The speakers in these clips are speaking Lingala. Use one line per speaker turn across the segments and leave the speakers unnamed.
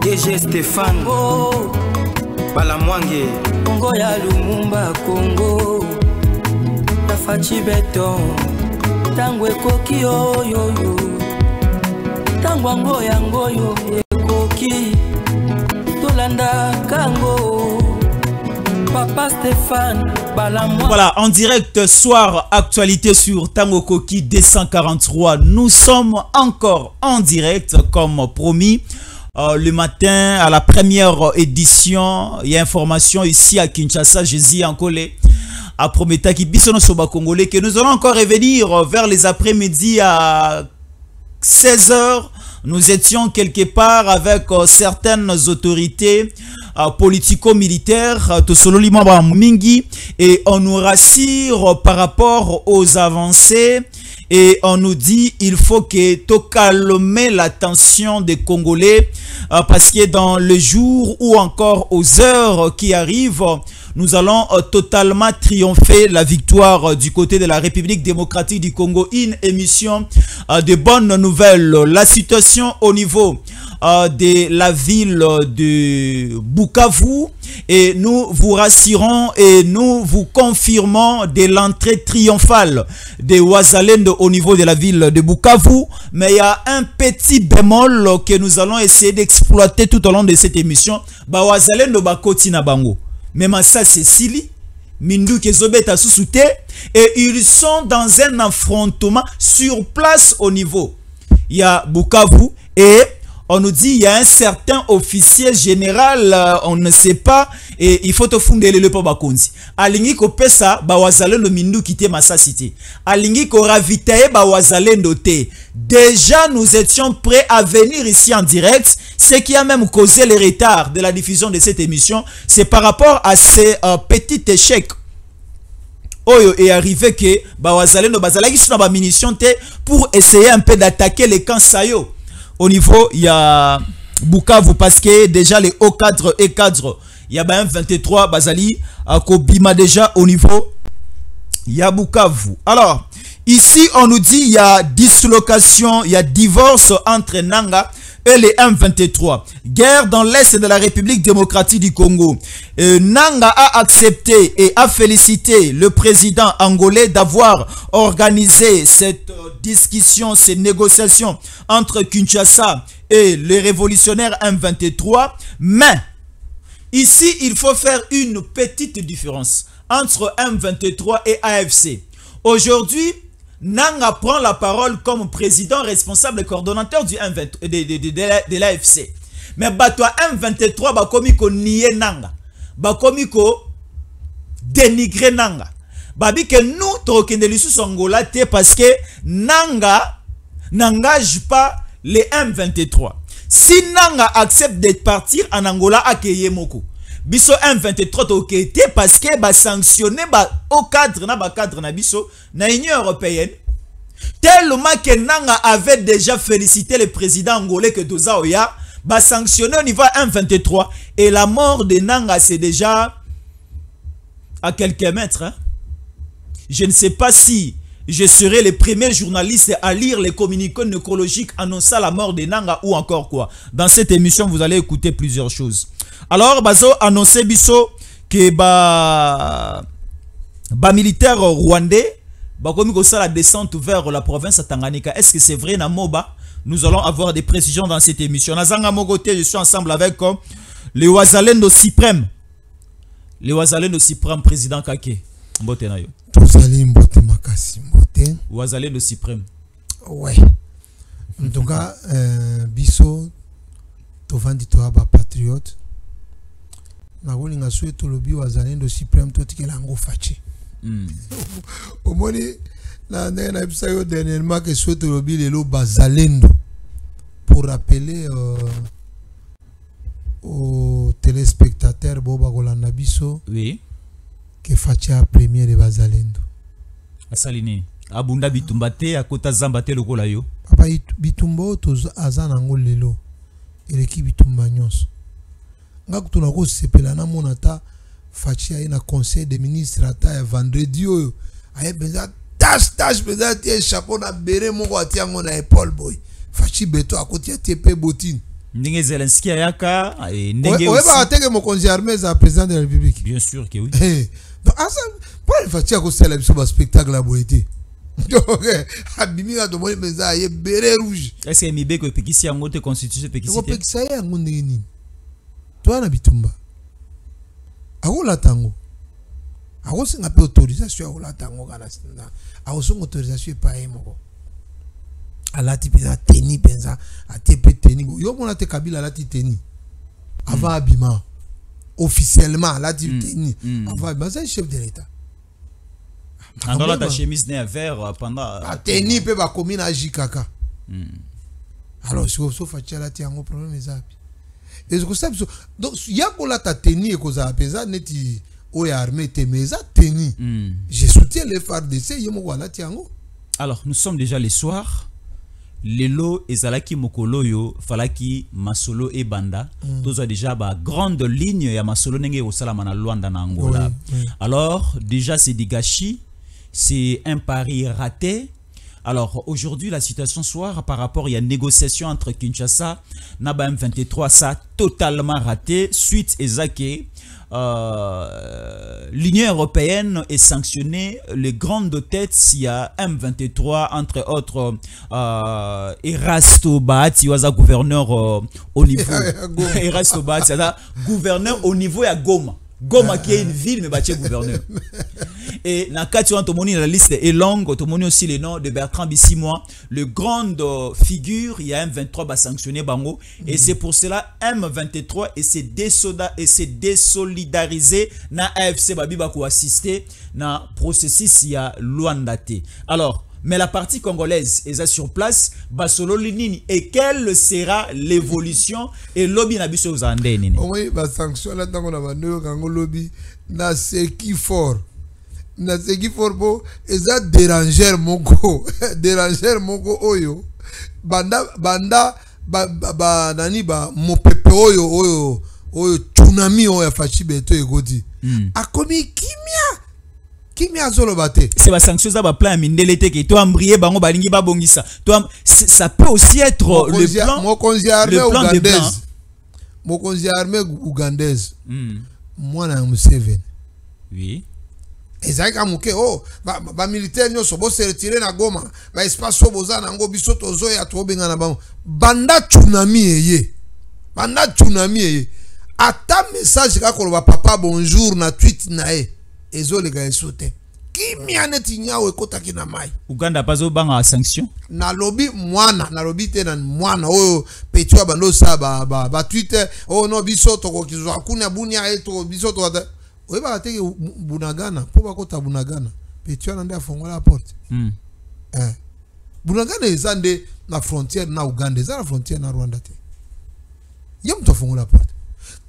DG Stéphane oh. Balamwange Congo ya Lumumba Congo Tafachi Beton Tangwe koki yo yo yo Tangwango yango yo koki Tolanda Kango Papa Stéphane Balamwange. Voilà, en direct soir actualité sur Tango Koki 243. Nous sommes encore en direct comme promis. Le matin, à la première édition, il y a information ici à Kinshasa, Jésus en collé, à Prometa qui bisono soba congolais, que nous allons encore revenir vers les après-midi à 16h. Nous étions quelque part avec certaines autorités politico-militaires, et on nous rassure par rapport aux avancées. Et on nous dit il faut que tu calmer la tension des Congolais parce que dans le jour ou encore aux heures qui arrivent, nous allons totalement triompher la victoire du côté de la République démocratique du Congo. Une émission de bonnes nouvelles. La situation au niveau de la ville de Bukavu, et nous vous rassurons et nous vous confirmons de l'entrée triomphale de Wazalendo au niveau de la ville de Bukavu. Mais il y a un petit bémol que nous allons essayer d'exploiter tout au long de cette émission. Wazalendo bakoti na bango. Même ça c'est Sili, Mindu Kezobeta Susute, et ils sont dans un affrontement sur place au niveau. Il y a Bukavu et on nous dit il y a un certain officier général, on ne sait pas, et il faut te fonder le po bakonzi. Alingi ko pesa ba wazalendo mindu kite massa cité. Alingi ko ravitaye ba wazalendo te. Déjà nous étions prêts à venir ici en direct. Ce qui a même causé le retard de la diffusion de cette émission, c'est par rapport à ces petits échecs. Oyo est arrivé que ba wazalendo bazalaki sur ba munition te pour essayer un peu d'attaquer les camps Sayo. Au niveau, il y a Bukavu parce que déjà les hauts cadres et cadres, il y a un 23 Bazali à Kobima déjà au niveau, il y a Bukavu. Alors, ici on nous dit il y a dislocation, il y a divorce entre Nanga et les M23. Guerre dans l'est de la République démocratique du Congo. Nanga a accepté et a félicité le président angolais d'avoir organisé cette discussion, ces négociations entre Kinshasa et les révolutionnaires M23. Mais ici, il faut faire une petite différence entre M23 et AFC. Aujourd'hui, Nanga prend la parole comme président responsable et coordonnateur du de l'AFC. Mais toi M23 bakomi ko nier Nanga. Bakomi ko dénigrer Nanga. Babi que nous tokende lisu Angola te parce que Nanga n'engage pas les M23. Si Nanga accepte de partir en Angola accueillir Moko. Biso M23 tokete parce que ba sanctionné ba au cadre na biso na Union européenne. Tellement que Nanga avait déjà félicité le président angolais que Doza Oya ba sanctionné au niveau M23 et la mort de Nanga c'est déjà à quelques mètres. Hein? Je ne sais pas si je serai le premier journaliste à lire les communiqués nécrologiques annonçant la mort de Nanga ou encore quoi. Dans cette émission, vous allez écouter plusieurs choses. Alors, Bazo annoncé biso que ba militaire rwandais comme la descente vers la province de Tanganyika. Est-ce que c'est vrai na Moba? Nous allons avoir des précisions dans cette émission. Nazanga Mogote, je suis ensemble avec le Wazalendo Suprême. Le Wazalendo Suprême, président Kake. Mbote na yo.
Tozali mbote makasi mbote.
Wazalendo Suprême.
Ouais. En tout cas, biso tovandi to aba patriote. Na wolinga souhaite lobi Wazalendo Suprême totikela ngo fachi. Omoni na na bisayo dernièrement que souhaite lobi lelo Bazalendo pour rappeler aux téléspectateurs Boba Golanda biso.
Oui.
Que Fatia premier de Bazalendo.
Asaline. Abunda bitumbate akota zambate lokola yo.
Papa bitumbo to azana ngolelo. Eleki bitumba nyonso. Ngaku tunako sepela na monata Fatia ina conseil des ministres ata vendredi oyo. Aye benza tâche benza tie chapeau na bere moko atia ngo na épaule boy. Fachi beto akoti atie pe botine.
Ndenge Zelensky ayaka et
ndenge aussi. Ouais, bah mon conseiller armé ça président de la République.
Bien sûr que oui.
Donc ça pas une fatia ko célèbre sur spectacle la beauté. Donc abimira to moi mais ça y béret rouge.
Est-ce que mibe ko pekisi yango te constitution pekisi te?
Ko pekisa yango ndeni. Toi na bitumba. Aola tango. Awo singa pe autorisation aola tango kana sinda. Awo son autorisation pa moko. Alati pesa teni pensa atepe teni yo mona te Kabila alati teni avant abima officiellement alati teni avant abima c'est chef de l'état
dans la chemise n'est vert pendant
teni pe ba commune à Jikaka alors si vous faites alati yango problème ezapi et ce que ça donc yako la ta teni e koza pesa neti o ya armée te meza teni je soutiens les FARDC yemo alati yango.
Alors nous sommes déjà le soir. Lelo ezalaki mokolo yo falaki masolo e banda toza déjà ba grande ligne ya masolo nenge osalama na Luanda na Angola. Alors déjà c'est du gâchis, c'est un pari raté. Alors aujourd'hui la situation soir par rapport il y a négociation entre Kinshasa na ba M23 ça a totalement raté suite ezake l'Union européenne est sanctionnée les grandes têtes il y a M23 entre autres Erasto Bahati waza gouverneur au niveau Erasto Bahati gouverneur au niveau ya Goma qui est une ville mais bâtie gouverneur. Et dans la liste est longue, aussi le nom de Bertrand Bissimois, le grande figure, il y a M23 va sanctionner Bango et c'est pour cela M23 et c'est désolidarisé na AFC Babi Bako assister na processus il y a Luanda. Alors mais la partie congolaise est sur place, basolo linini et quelle sera l'évolution et lobby na biso uzande nini.
Oui, ba sanction là tant qu'on a venu kango lobby na ce qui fort. Na ce qui fort bo eza déranger moko oyo banda nani ba mopepe oyo tsunami oyo fachi beto egodi. Akomi kimia zolo bate.
C'est la sanction ça va plan mindelete que toi embrier bango balingi ba bongisa. Toi ça peut aussi être le plan de blanc.
Mon conseiller armé ougandaise. Moi na Museveni.
Oui.
Ezaka muke ba militaire nyoso bo se retirer na Goma. Ba espace so boza na ngo biso tozo ya to benga na bango. Banda tsunami eye. Ata message ka ko ba papa bonjour na tweet na e. Ezo le gars sauté. Kimia neti nyawe kota kina mai.
Uganda pazo banga sanction.
Na lobby te na mwana oyo petwa bando sa ba Twitter no biso to ko kizwa kuna bunya eto biso to oye ba teke Bunagana po ba kota Bunagana petwa nande afongola la porte. Bunagana ezande na frontière na Uganda, eza na frontière na Rwanda te. Yem to afongola la porte.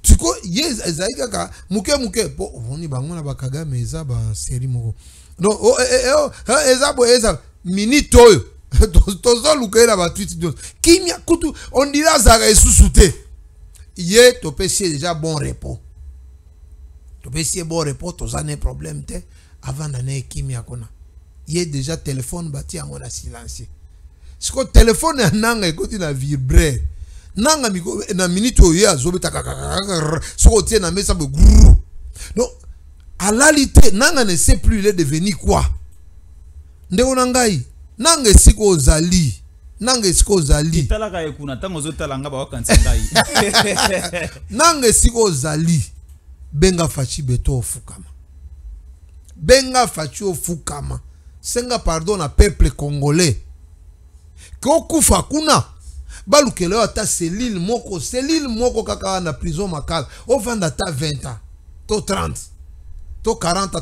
Tuko yes ezaika ka muke po oni bangona bakagame eza ba série moko no eza minute oyo tozo lukela ba tweet dos kimia kutu on dira zaka esusute ye to pesi déjà bon repos toza ne problème te avant d'année kimia kona ye déjà téléphone bati yango na silencieux siko téléphone nanga ekoti na vibrer nanga miko na minute oyo azobeta soko tie na mesa be grrr. Donc à l'alité nanga ne sait plus il est devenu quoi ndeko nangai nanga siko ozali
talaka ekuna tango zotalanga ba wakansi ngai
nanga siko ozali benga fachi beto ofukama senga pardon na peuple congolais ko kufa kuna balukelo ata selile moko kaka na prison makala o vanda ta 20 ans to 30 to 40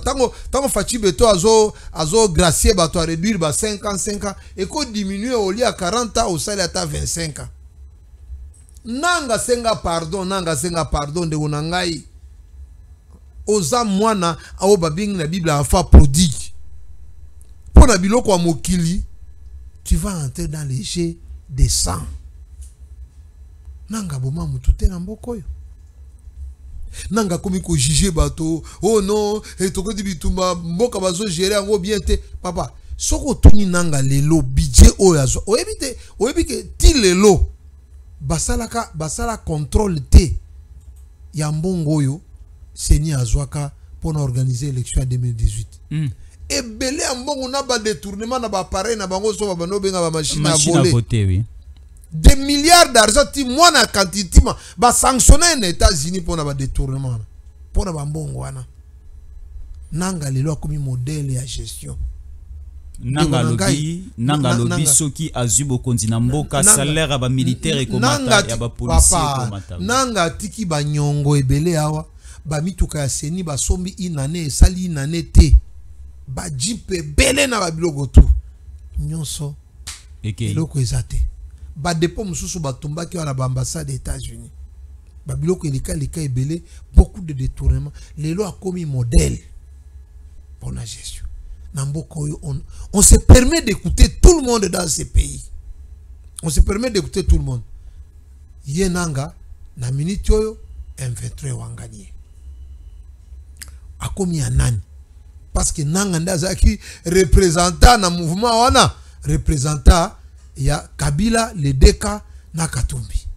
tango fachi beto azo gracier bato a réduire ba 5 ans et ko diminuer au lieu à 40 ans au sali ata 25 ans nanga senga pardon de unangai oza mwana ao babingi na Bible afa prodigue pona biloko wa mokili tu vas entrer dans les jets de sang nanga boma mutute na mboko yo nanga komi ko juger bato oh non etoko di bitumba mboka bazo gérer ngo bien te papa soko tuni nanga lelo budget oyo azo oyebite ti lelo basala contrôle te ya mbongo oyo seni azwaka pour organiser l'élection en 2018. Et belé en mbongo na ba détournement na ba appareil na bango so ba bano benga ba machine à
voter, oui.
Des milliards d'argent ti moi na quantité ba sanctionner les États-Unis pour na ba détournement pour na ba mbongo wana. Nanga lelo comme modèle ya gestion.
Nanga lobi soki azubo konzina mboka salaire ya ba militaire et komata ya ba policier komata.
Nanga tiki ba nyongo ebele awa ba mituka ya seni ba sombi inane sali inane te. Ba jipe bele na ba biloko tu. Nyonso. Eloko ezate. Ba depo mususu ba tombaki wana ba ambassade des États-Unis. Ba biloko lika ebele beaucoup de détournements. Lelo a commis modèle pour la gestion. On se permet d'écouter tout le monde dans ces pays. On se permet d'écouter tout le monde. Yenanga, na minute yoyo, M23 wanganye. Akomi anani. Parce que nanga ndazaki représentant na mouvement wana, représentant ya Kabila, le Deka, na Katumbi.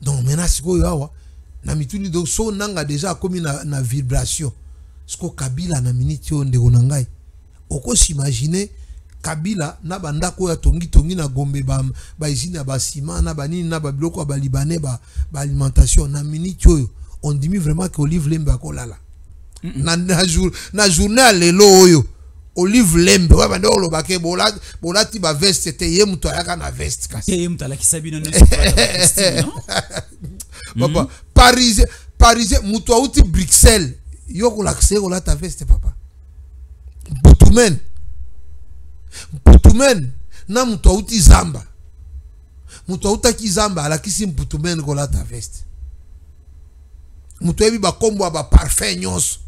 Donc maintenant siko yawa, na mituni do so nanga déjà akomi na vibration. Sko Kabila na minute yo ndeko na ngai oko s'imaginer Kabila na bandako ya tongi na Gombe ba izina ba ciment na banini na ba biloko ba libanais ba alimentation na minute yo on dit vraiment que Olive Lembe akolala na journée à lelo oyo Olive Lembe wa bande olobake bolati ba veste te ye muto ayaka na veste kasi
ye muto ala kisabino no
papa parisien muto auti Bruxelles Yoko l'accès au ta veste papa. Butumen na muto uti zamba. Muto utaki zamba ala kisi butumen ko la ta veste. Muto ebi ba kombo ba parfait nyos.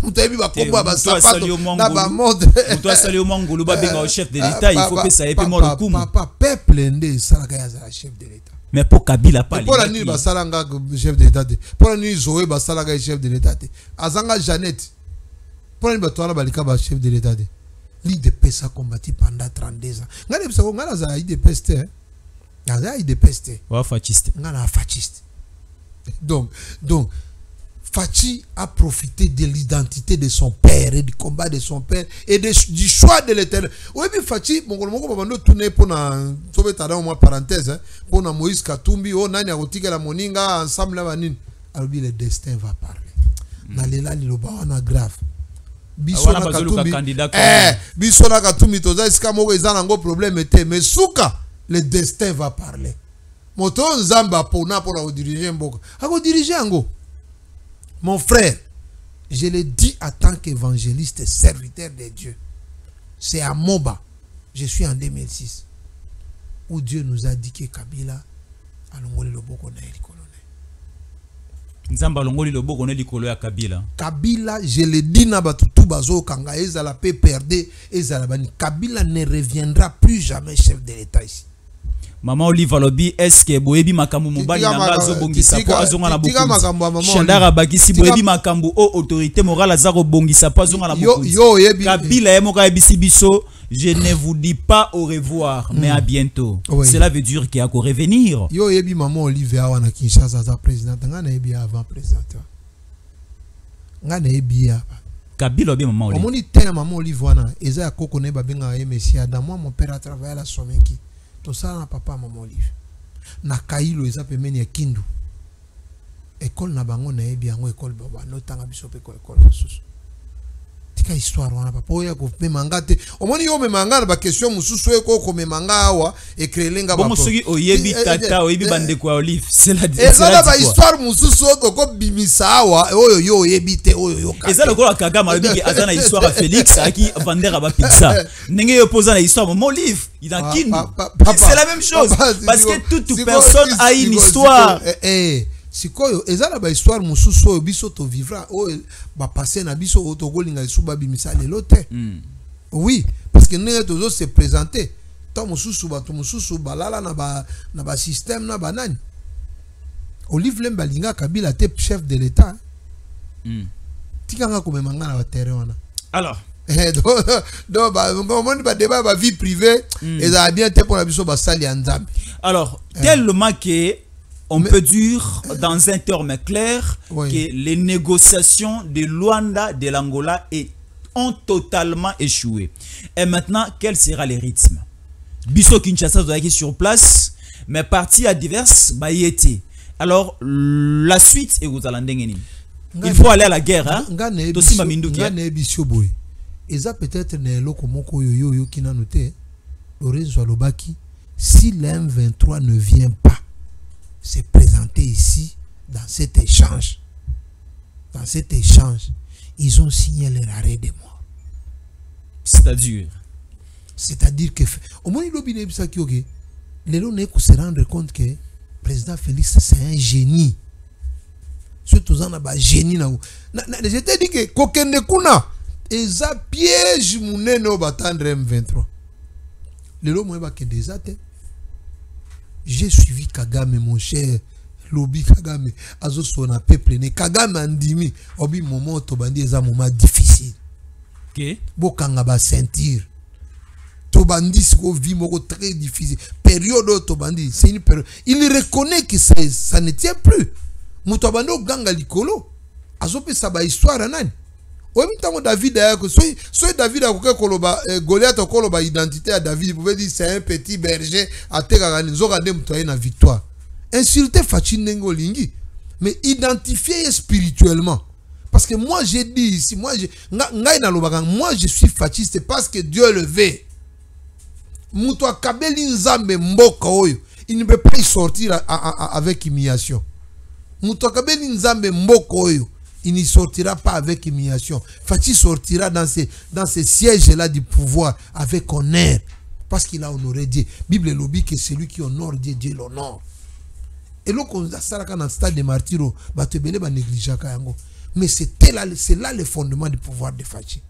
Muto ebi ba kombo ba sapato na ba mode.
Muto asali o mangolo ba benga au chef de l'état, il faut que ça ait mo le kumu.
Papa peuple ndé salaka ya chef de l'état.
Mais pour Kabila pas.
Pour la nuit basalanga chef de l'état. Pour la nuit Zoé basalanga chef de l'état. Azanga Jeannette. Pour la nuit batona balika ba chef de l'état. L'IDPS a combattu pendant 32 ans. Ngana bisa ko ngana za IDPS te. Ngana IDPS te.
Wa fasciste.
Ngana fasciste. Donc Fachi a profité de l'identité de son père et du combat de son père et du choix de l'Éternel. Oui, mais Fachi, mon gouvernement tourné pour na sauver ta dans parenthèse pour na Moïse Katumbi oh nani akotika la moninga ensemble la vanine. Alors le destin va parler. Na lela liloba wana grave. Biso na Katumbi. Biso na Katumbi toza iska moko ezana ngo problème était mais souka le destin va parler. Moto nzamba pona pour la diriger mboka. Ako diriger ngo. Mon frère, je le dis en tant qu'évangéliste et serviteur de Dieu. C'est à Moba, je suis en 2006, où Dieu nous a dit que Kabila a longoli le boko na elikolo.
Nzamba longoli le boko na elikolo ya Kabila.
Kabila, je le dis na batutu bazo kanga ezala pe perdre ezala bani. Kabila ne reviendra plus jamais chef de l'État ici.
Maman Olive Alobi, est-ce que Boebi Makambu Mobali Nangazo Bongisa po azonga na bokonzi Chandara Bagisi Boebi Makambu o autorité morale azaro Bongisa po azonga na bokonzi Kabila Emoka Ebisi Biso, je ne vous dis pas au revoir mais à bientôt. Cela veut dire qu'il y a qu'à revenir.
Yo Ebi Maman Olive Awa na Kinshasa za président ngana Ebi avant président. Ngana Ebi ya
Kabila Obi Maman Olive.
Omoni tena Maman Olive wana eza koko ne babenga ye Messia da moi mon père a travaillé à la Somenki. Tout ça na papa Maman Olive. Na Kailo eza pemeni ya Kindu. École na bango na ebi yango école baba no tanga biso pe école mususu. Tika histoire wana papa oya ko memanga te. Omoni yo memanga na ba question mususu e ko memanga awa e créelenga ba.
Bomo soki oyebi tata oyebi bande kwa Olive. C'est la
eza ba histoire mususu ko bimisa awa oyo yo oyebi te oyo yo.
Eza lokola Kagame alobi azana histoire à Félix aki vendre ba pizza. Ndenge yo posa na histoire Maman Olive. Il a Kindu. C'est la même chose. Parce que toute personne a une histoire.
Sikoyo ezala ba histoire mususu oyo biso to vivra o ba passer na biso o to golinga suba bimisa lelo te. Oui, parce que nous tozo se présenter. Tant mususu ba to mususu balala na ba système na banani. Olive Lembe Linga Kabila était chef de l'État. Tikanga ko memanga na terrain wana.
Alors
Donc on va débat ma vie privée et ça a bien été pour la biso basali anzambe.
Alors tellement que on peut dire dans un terme clair que les négociations de Luanda de l'Angola ont totalement échoué. Et maintenant, quel sera le rythme? Biso Kinshasa doit être sur place, mais parti à diverses baïetés. Alors, la suite est aux Alandengeni. Il faut aller à la guerre. Hein?
Et ça peut-être qui n'a noté, Lorenzo Alobaki, si l'M23 ne vient pas se présenter ici dans cet échange, ils ont signé leur arrêt de mort. C'est-à-dire que au moins il les gens ne se rendre compte que le président Félix c'est un génie. Surtout ça un génie là. Je t'ai dit que kokende kuna eza piège munene au batendre M23. Les gens moi que des athées. J'ai suivi Kagame mon cher Lobi Kagame azo sona peuple ne Kagame andimi obi moment tobandi eza moment difficile.
OK.
Bokanga ba sentir. Tobandi siko vie moko très difficile. Période Tobandi, c'est une période. Il reconnaît que ça ne tient plus. Mutobandi o ganga likolo. Azope sa ba histoire nani. Obi tango David ayako soy David akoke koloba Goliath koloba identité à David, il pouvait dire c'est un petit berger à tekagani zokande mutoye na victoire. Insulter Fachi Nengo Lingi, mais identifier spirituellement. Parce que moi j'ai dit ici, moi je suis fasciste parce que Dieu le veut. Muto kabeli nzambe mboka oyo, il ne peut pas y sortir avec humiliation. Muto kabeli nzambe mboka oyo, il n'y sortira pas avec humiliation. Fachi sortira dans ces sièges-là du pouvoir avec honneur. Parce qu'il a honoré Dieu. Bible lobby que celui qui honore Dieu, Dieu l'honore. Et là, quand on a dans le stade de martyrs, mais c'est là le fondement du pouvoir de Fachi.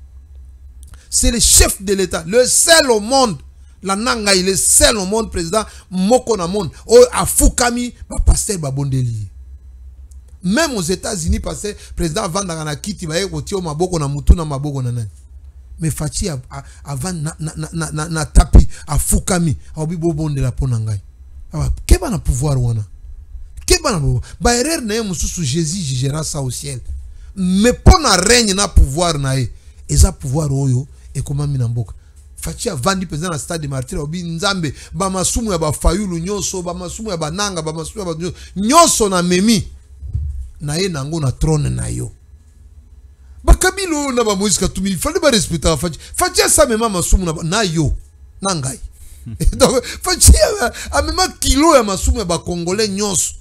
C'est le chef de l'État, le seul au monde. La nanga, il est seul au monde, président Moko na monde. Oh, à Fukami, pasteur Babondeli. Même aux États-Unis, pasteur président Vandana Kiti, va y avoir maboko na mutu na maboko na nani. Mais Fachi avant na tapi à Fukami, a obi bobonde la ponangai. Qu'est-ce qu'on a pouvoir wana? Qu'est-ce qu'on a pouvoir? Ba erreur na mususu Jésus jugera ça au ciel. Mais pour na règne na pouvoir na e, eza pouvoir oyo et comment minamboka. Fachi a vandi président na stade de martyrs obi nzambe ba masumu ya ba fayulu nyoso ba masumu ya ba nanga ba masumu ya ba nyoso na memi na ye nango na trône na yo ba kabilo na ba Moïse Katumbi fallait ba respecter Fachi sa mema masumu na yo na ngai. Donc Fachi a mema kilo ya masumu ya ba congolais nyoso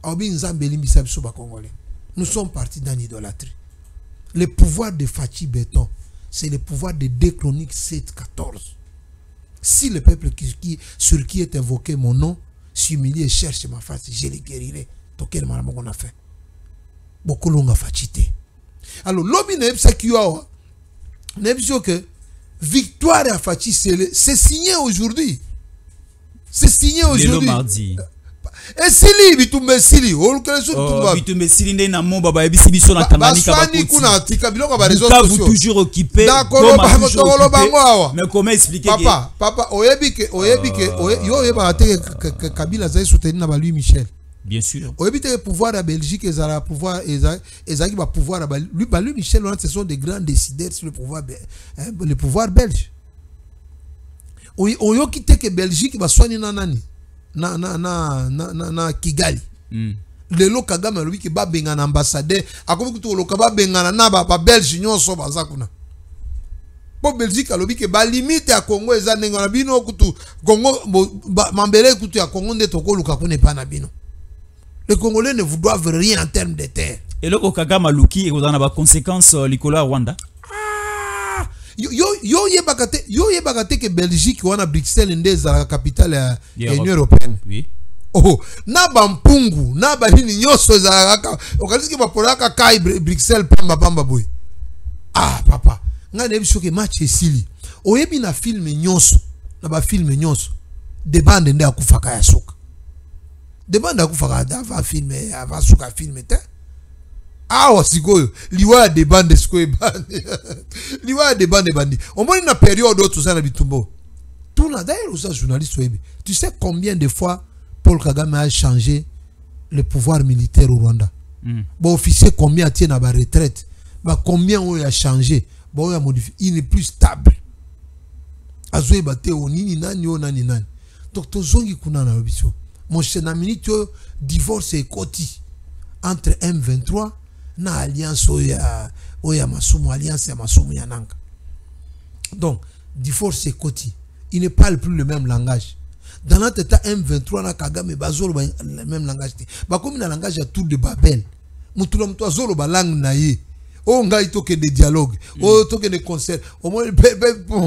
obi nzambe limbisa biso ba congolais. Nous sommes partis dans l'idolâtrie. Le pouvoir de Fachi Béton, c'est le pouvoir de 2 Chroniques 7-14. Si le peuple sur qui est invoqué mon nom s'humilie et cherche ma face, je les guérirai. Donc, quel mal on a fait? Beaucoup l'ont fait. Alors, l'homme n'est pas que victoire à Fachi, c'est signé aujourd'hui. C'est signé aujourd'hui.
Le mardi.
Et Sili bitumbe Sili
bitumbe Sili nde na mo baba ebisi biso na Tanganyika ba
koti kuna tika biloko ba réseaux sociaux
toujours occupé mais comment expliquer
papa oyebi ke yo yeba te Kabila zai soutenir na ba Louis Michel
bien sûr
oyebi te pouvoir à Belgique ezala pouvoir ezaki ba pouvoir à Louis Michel ce sont des grands décideurs sur le pouvoir belge oyo ki te ke Belgique ba soigner na nani na Kigali. Lelo Kagame lobi ke ba bengana ambassadeur akobi kutu loka ba bengana na ba Belge nyonso baza kuna. Po Belgique lobi ke ba limite ya Congo eza nenga na bino kutu Congo mambele kutu ya Congo nde toko luka kuna pa na bino. Les Congolais ne vous doivent rien en termes de terre.
Et loko Kagame luki e kozana ba conséquences likola Rwanda.
Yo yebakate que Belgique wana Bruxelles ndeze la capitale ya Union européenne.
Oui.
Oh, na bampungu, na balini nyoso za okalisiki bapolaka kai Bruxelles pamba boy. Ah papa, ngane ebiso ke match esili. Oyebi na film nyoso, na ba film nyoso. De bande nde akufaka ya suka. De bande akufaka ava film ava suka film te. awa sikoyo liwa ya debande sikoyo bande liwa ya debande bandi omoni na période oyo toza na bitumba tuna d'ailleurs oza journaliste oyebi tu sais combien de fois Paul Kagame a changé le pouvoir militaire au Rwanda bon officier combien a tient na ba retraite ba combien oyo a changé ba oyo a modifié il est plus stable azoye bate o nini nani o nani nani donc tozongi kuna na biso mon cher na minute divorce et koti entre M23 na alliance oya masumu alliance ya masumu ya nanga donc divorce et koti il ne parle plus le même langage dans notre état M23 na Kagame bazolo le même langage ba comme na langage ya tour de Babel mutula mtu azolo ba langue na ye o ngai toke de dialogue o toke de concert o mo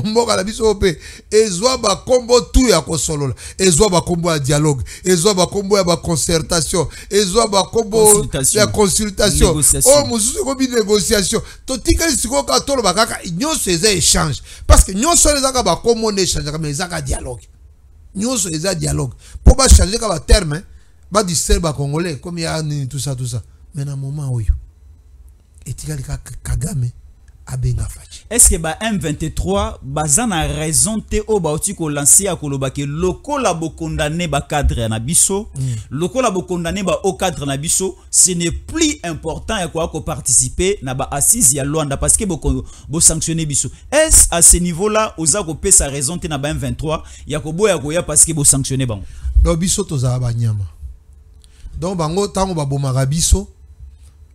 mboka la biso pe ezwa ba kombo tout ya kosolola ezwa ba kombo ya dialogue ezwa ba kombo ya ba concertation ezwa ba kombo ya consultation o mususu ko bi négociation to tikali siko ka tolo ba kaka nyonso eza échange parce que nyonso ezaka ba kombo ne échange ka ezaka dialogue nyonso eza dialogue pour ba changer ka ba terme ba distraire ba congolais comme ya tout ça mais na moment oyo etikali Kagame abenga fachi
est-ce que ba M23 bazana raison te o ba oti ko lancer ya koloba ke lokola bo condamner ba cadre na biso lokola bo condamner ba au cadre na biso ce n'est plus important ya ko participer na ba assise ya Luanda parce que bo sanctionner biso est à ce niveau là oza ko pesa raison te na ba M23 ya ko boya ko ya parce que bo sanctionner bango
do biso toza ba nyama donc bango tango ba bomaka biso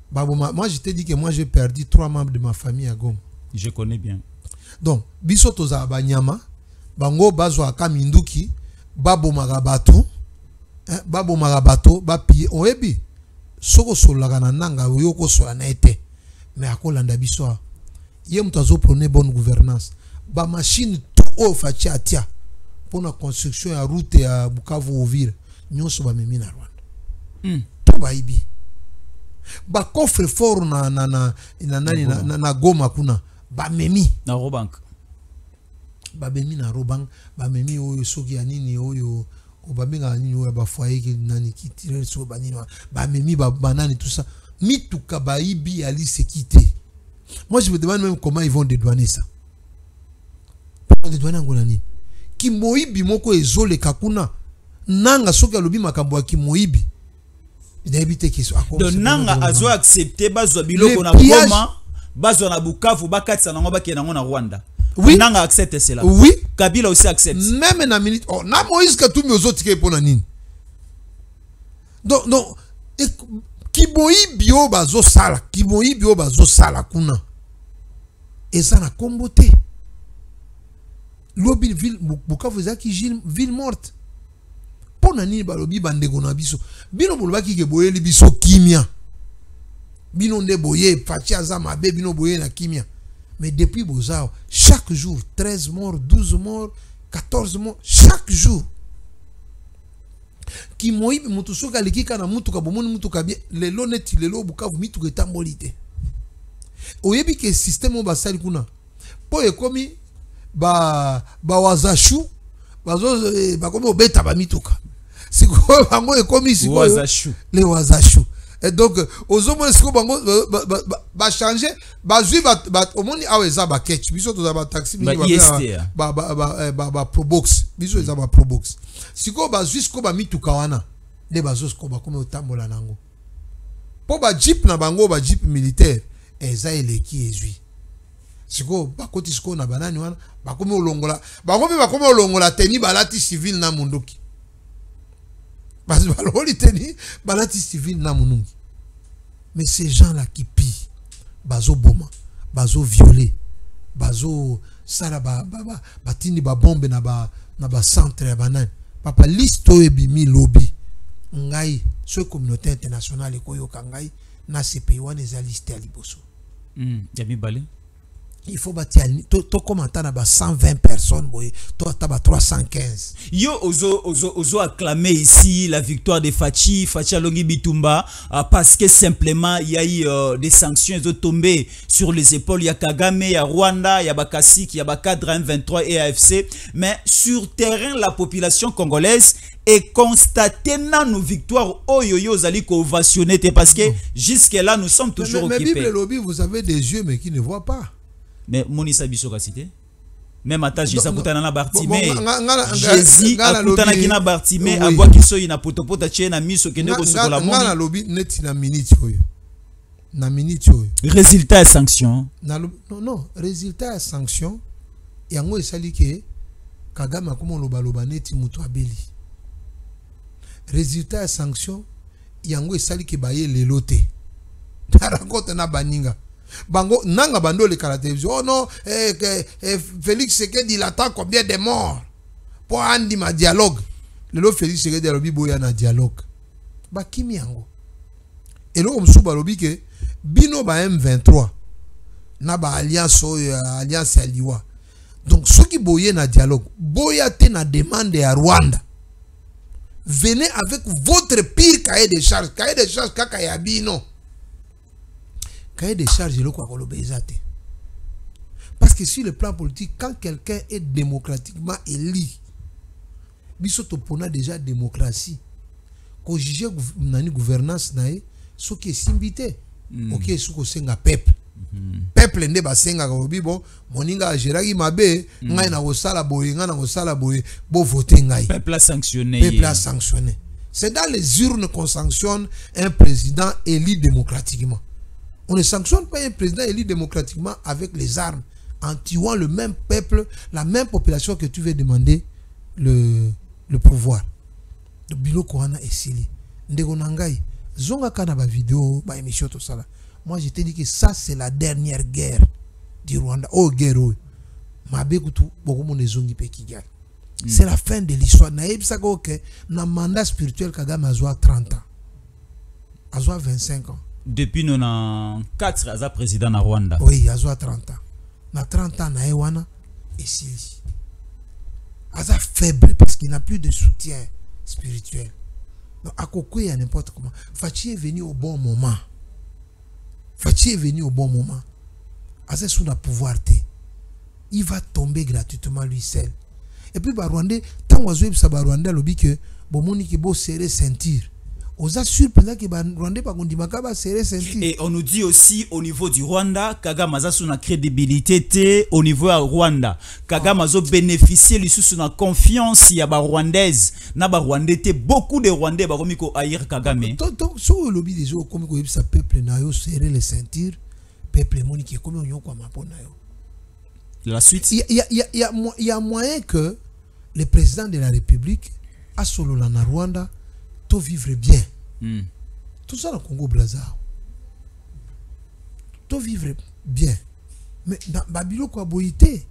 moi je t'ai dit que moi j'ai perdu 3 membres de ma famille à Goma.
Je connais bien.
Donc biso toza banyama bango bazwa kaminduki babo magabato babo magabato ba pied oyebi soko solaka na nanga yoko sola na ete mais akolanda biso ye mtu azoprone bonne gouvernance ba machine tout o fachi atia pour la construction ya route ya Bukavu Uvira nyonso ba memi na Rwanda to ba ibi ba coffre fort na Goma kuna ba memi
na Robank
ba memi na Robank ba memi oyo soki ya nini oyo obabenga nini oyo ba foyer ki nani ki tire so ba nini ba memi ba banani tout ça mituka ba ibi ali sécurité. Moi je me demande même comment ils vont dédouaner ça. Pour dédouaner ngona nini ki moibi moko ezole kakuna nanga soki alobi makambo ya ki moibi
donc nanga azo accepter bazwa biloko na Goma bazwa na Bukavu bakatisa nango bakena ngo na Rwanda. Oui, nanga accepte cela.
Oui,
Kabila aussi accepte.
Même na minute oh na Moïse Katumbi ozotike pona nini. Donc kiboyi bio bazo sala kuna eza na kombote lobi ville Bukavu ezaki ville morte. Pona nini balobi bandeko na biso bino bolobaki ke boyeli biso kimia bino nde boye fachi aza mabe bino boye na kimia mais depuis bozao chaque jour 13 morts 12 morts 14 morts chaque jour ki moyibi mutu soka likika na mutu ka bomoni mutu ka bien lelo neti lelo Bukavu mitu ke tambolite oyebi ke système basali kuna po ekomi ba wazashu bazo bakomi obeta ba mituka siko bango ekomi siko les wazashu et donc ozomona siko bango ba changer ba zui ba omoni aweza ba ketch biso to za ba taxi ba probox biso za ba probox siko ba zui siko ba mituka wana de bazo siko ba komi otambola nango po ba jeep na bango ba jeep militaire eza eleki ezui siko bakoti siko na banani wana bakomi olongola teni balati civil na munduki parce baloli teni balati civil na munungi mais ces gens là qui pillent bazo boma bazo violer bazo sala batindi ba bombe na ba centre ya banani papa liste ebimi lobby ngai so communauté internationale koyoka ngai na CPI wana eza liste ya liboso
ya mibale
il faut bâtir to commenter na ba 120 personnes boy to taba 315
yo ozo acclamer ici la victoire de Fachi Alongi Bitumba parce que simplement il y a eu des sanctions ils ont tombé sur les épaules, il y a Kagame, il y a Rwanda, il y a Bakasik, il y a Bakadra M23 et AFC, mais sur terrain la population congolaise est constatée dans nos victoires oyoyo zali ko ovationné parce que jusque là nous sommes toujours occupés.
Mais Bible lobby, vous avez des yeux mais qui ne voient pas.
Mais Monisa Bisoka cité. Même à Jésus akutana na Bartimée. Jésus akutana kina Bartimée abwa kiso ina potopota tche na miso kende ko sokola moni.
Ngana lobby net na minute oyo. Na minute oyo.
Résultat et sanction.
Non, résultat et sanction. Yango esali ke Kagame akomo loba neti mutu abeli. Résultat et sanction. Yango esali ke baye lelote. Na raconte na baninga. Bango nanga bando le la télévision. Oh non, Félix Sekedi il attend combien de morts pour andi ma dialogue. Le Félix Sekedi alobi boya na dialogue. Ba kimi yango. Et là on souba lobi ke bino ba M23 na ba alliance alliance aliwa. Donc ceux qui boye na dialogue, boya te na demande à Rwanda. Venez avec votre pire cahier de charges kaka ya bino. Cahier de charges le quoi parce que sur le plan politique quand quelqu'un est démocratiquement élu biso topona déjà démocratie ko juger nani gouvernance nae ce qui est simbité OK ce ko senga peuple peuple nde basenga ko bibo moninga geraki mabe ngai na kosala boye ngai na kosala boye bo voter ngai
peuple a sanctionné
c'est dans les urnes qu'on sanctionne un président élu démocratiquement. On ne sanctionne pas un président élu démocratiquement avec les armes, en tuant le même peuple, la même population que tu veux demander le pouvoir. Le bilo Kohana et Sili. Ndegonangai, zonga kana ba vidéo, ba émission tout ça là. Moi je te dis que ça c'est la dernière guerre du Rwanda. Oh guerre oh. Mabe kutu beaucoup mon zongi pe kigal. C'est la fin de l'histoire. Naïb sako que na mandat spirituel Kagame a 30 ans. A 25 ans.
Depuis 94 aza président na Rwanda.
Oui, aza 30 ans. Na 30 ans na ewana et Sili. Aza faible parce qu'il n'a plus de soutien spirituel. Donc à Kokoye à n'importe comment. Fachi est venu au bon moment. Fachi est venu au bon moment. Aza sous la pouvoir te. Il va tomber gratuitement lui seul. Et puis ba Rwandais, tant oiseau ça ba Rwandais lobi que bon moni ki bo serrer ceinture. Aux assure que Rwanda pas gondimaka serrer ceinture.
Et on nous dit aussi au niveau du Rwanda, Kagame a son crédibilité au niveau à Rwanda. Kagame a bénéficié lui sous na confiance ya ba rwandaise. Na ba Rwandais beaucoup de Rwandais ba komiko haïr Kagame.
Donc so lobby des gens comme ko ça peuple na yo serrer les ceintures, peuple moni qui comme on kwa mapona yo.
La suite
il y a moyen que le président de la République a solo la na Rwanda tout vivre bien. Tout ça dans le Congo Brazza. Tout vivre bien. Mais dans Babylone quoi boyité.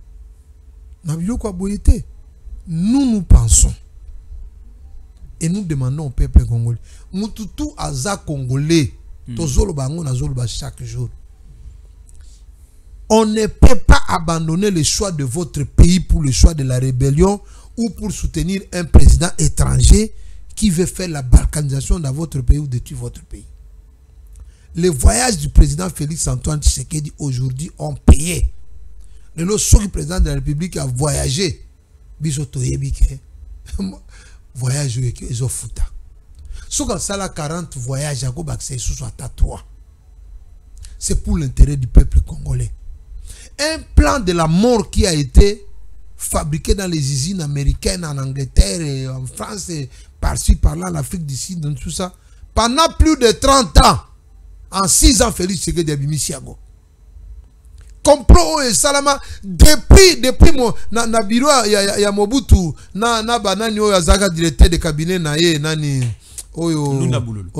Nous pensons et nous demandons au peuple congolais. Mututu aza congolais. Tozolo bango na zolo ba chaque jour. On ne peut pas abandonner le choix de votre pays pour le choix de la rébellion ou pour soutenir un président étranger qui veut faire la balkanisation dans votre pays ou détruire votre pays. Les voyages du président Félix Antoine Tshisekedi aujourd'hui ont payé. Le président de la République a voyagé. Bisoto yebike. Voyage ils ont foutu. Si on a 40 voyages, à Gobakse sous 3. C'est pour l'intérêt du peuple congolais. Un plan de la mort qui a été fabriqué dans les usines américaines, en Angleterre et en France et par-ci, par-là, en Afrique du Sud, dans tout ça, pendant plus de 30 ans, en 6 ans, Félix Tshisekedi Abimi Siago. Compro et Salama, depuis mon na bureau ya Mobutu, na banani o yazaka directeur de cabinet na ye nani oyo
Lunda Bulolo.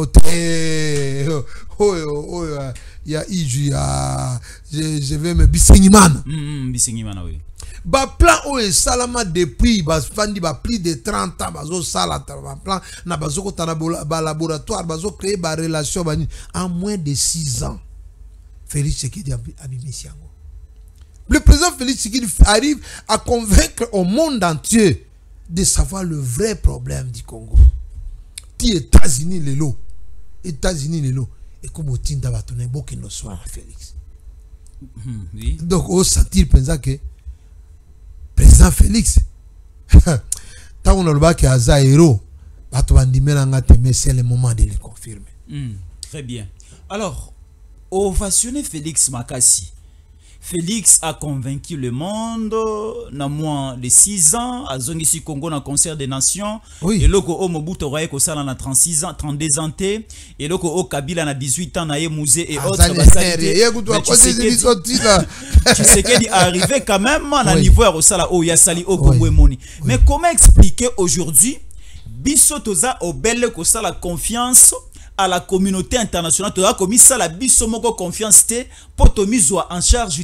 Oyo ya iju ya je vais me Bisingimana.
Bisingimana oui.
Ba plan o Salama depuis ba fandi ba plus de 30 ans bazo sala ba plan na bazo ko tana ba laboratoire bazo créer ba relation en moins de 6 ans. Félix Tshisekedi Abimi Siago. Le président Félix Tshisekedi arrive à convaincre au monde entier de savoir le vrai problème du Congo. Les États-Unis, les lots. États-Unis, les lots. Et comme au Tinda Batoné, beaucoup ne soit Félix.
Oui.
Donc, on sentit que président Félix, tant qu'on a le bac à Zaïro, c'est le moment de le confirmer.
Très bien. Alors, ovationné Félix Makassi. Félix a convaincu le monde dans moins de 6 ans à Zongisi Congo dans concert des nations.
Oui.
Et loko o Mobutu Roye ko sala na 36 ans, 32 ans et loko o Kabila na 18 ans na ye musée et autres. Tu sais qu'il est arrivé quand même à niveau à Rosala o Yasali o Congo Moni. Mais comment expliquer aujourd'hui biso toza obele ko sala confiance à la communauté internationale, tu as commis ça la bisomoko confiance pour te mise en charge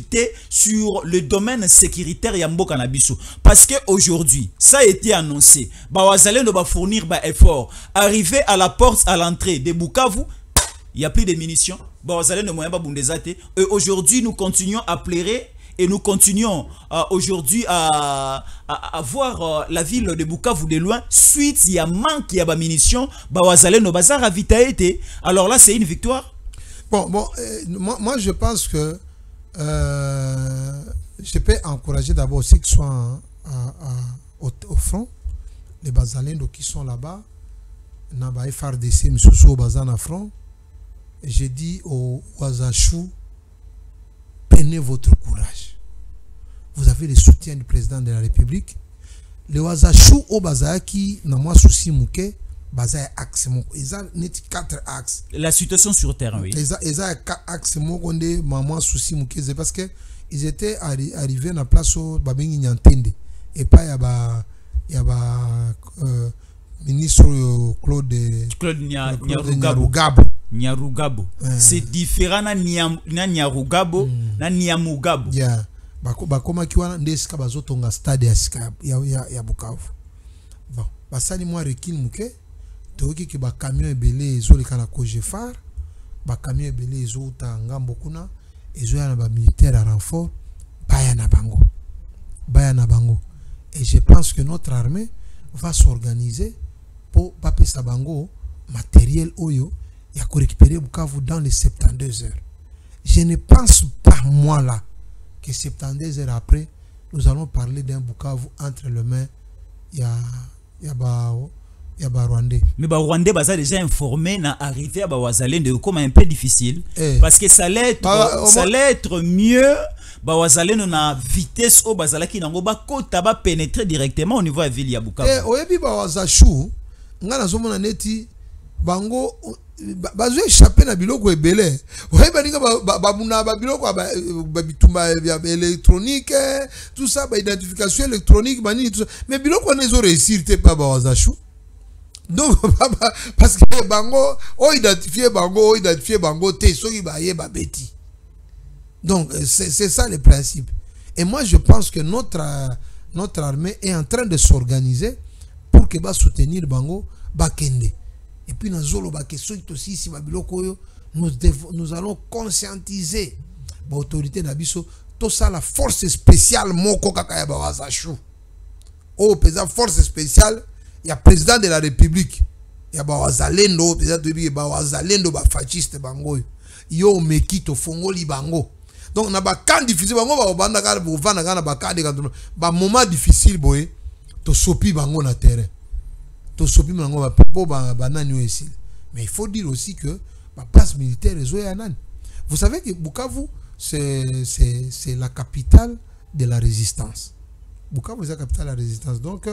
sur le domaine sécuritaire yambo cannabis. Parce que aujourd'hui, ça a été annoncé. Bawazale ne va fournir ba effort. Arrivé à la porte à l'entrée de Bukavu, il y a plus de munitions. Bawazale ne moyen pas bundezate. Et aujourd'hui, nous continuons à pleurer. Et nous continuons aujourd'hui à voir la ville de Bukavu de loin. Suite, il y a manque, il y a des munitions. Bawazale no bazar ravitaillé. Alors là, c'est une victoire.
Moi, je pense que je peux encourager d'abord ceux qui sont au front, les Bazalendo qui sont là-bas, Naba FRDC, Moussou Bazan front. J'ai dit au Ouazachou, prenez votre courage. Vous avez le soutien du président de la République. Le Ouazachou au Bazaki, n'a moi souci mouké, Bazay axe mon. Ils ont 4 axes.
La situation sur terrain, oui.
Ils ont 4 axes mon condé, maman souci mouké, c'est parce que ils étaient arrivés à la place où Babengi Nyantende. Et pas y a ministre Claude Nyarugabo.
Nyarugabo. C'est différent na Nyarugabo na Nyamugabo.
Yeah. Bakoma kiwana ndeska bazotonga stade ya Bukavu. Bon, basali moi rekil muke toki ki ba camion ebele ezoleka na Kojefar, ba camion ebele ezota ngambo kuna, ezoya na ba militaire à renfort, baya na bango. Et je pense que notre armée va s'organiser pour paper sa bango matériel oyo ya ko récupérer Bukavu dans les 72 heures. Je ne pense pas moi là que 72 heures après, nous allons parler d'un Bukavu entre les mains. Il y a Rwandais.
Mais Rwandais va déjà informé na arrivé à Bawazalendo comme un peu difficile parce que ça allait être mieux. Bawazalendo na vitesse au bazalaki nango ba kota ba pénétrer directement au niveau de la ville ya Bukavu.
Oyebi Bawazachou ngana zomona neti bango bazo échapper na biloko ebele. Oyebi ninga babuna ba biloko ba bitumba électronique, tout ça, ba identification électronique bani tout ça. Mais biloko nezo réussir te pas Bawazachou. Donc parce que bango identifier bango te soki ba ye ba beti. Donc c'est ça le principe. Et moi je pense que notre armée est en train de s'organiser pour que va soutenir bango bakende. Et puis dans zolo ba question aussi si babiloko yo nous allons conscientiser l'autorité na biso tout ça la force spéciale moko kaka ya Bawazachou. Oh président force spéciale, il y a président de la République, il y a Bawazalendo, président de Bawazalendo ba fasciste bango yo mekito fongoli bango. Donc na ba kan difficile bango ba banda ka bo vanda ka na ba ka de ba moment difficile boy to sopi bango na terrain. To sopi bango ba po ba nani ici. Mais il faut dire aussi que la place militaire est zoya nani. Vous savez que Bukavu c'est la capitale de la résistance. Bukavu c'est la capitale de la résistance. Donc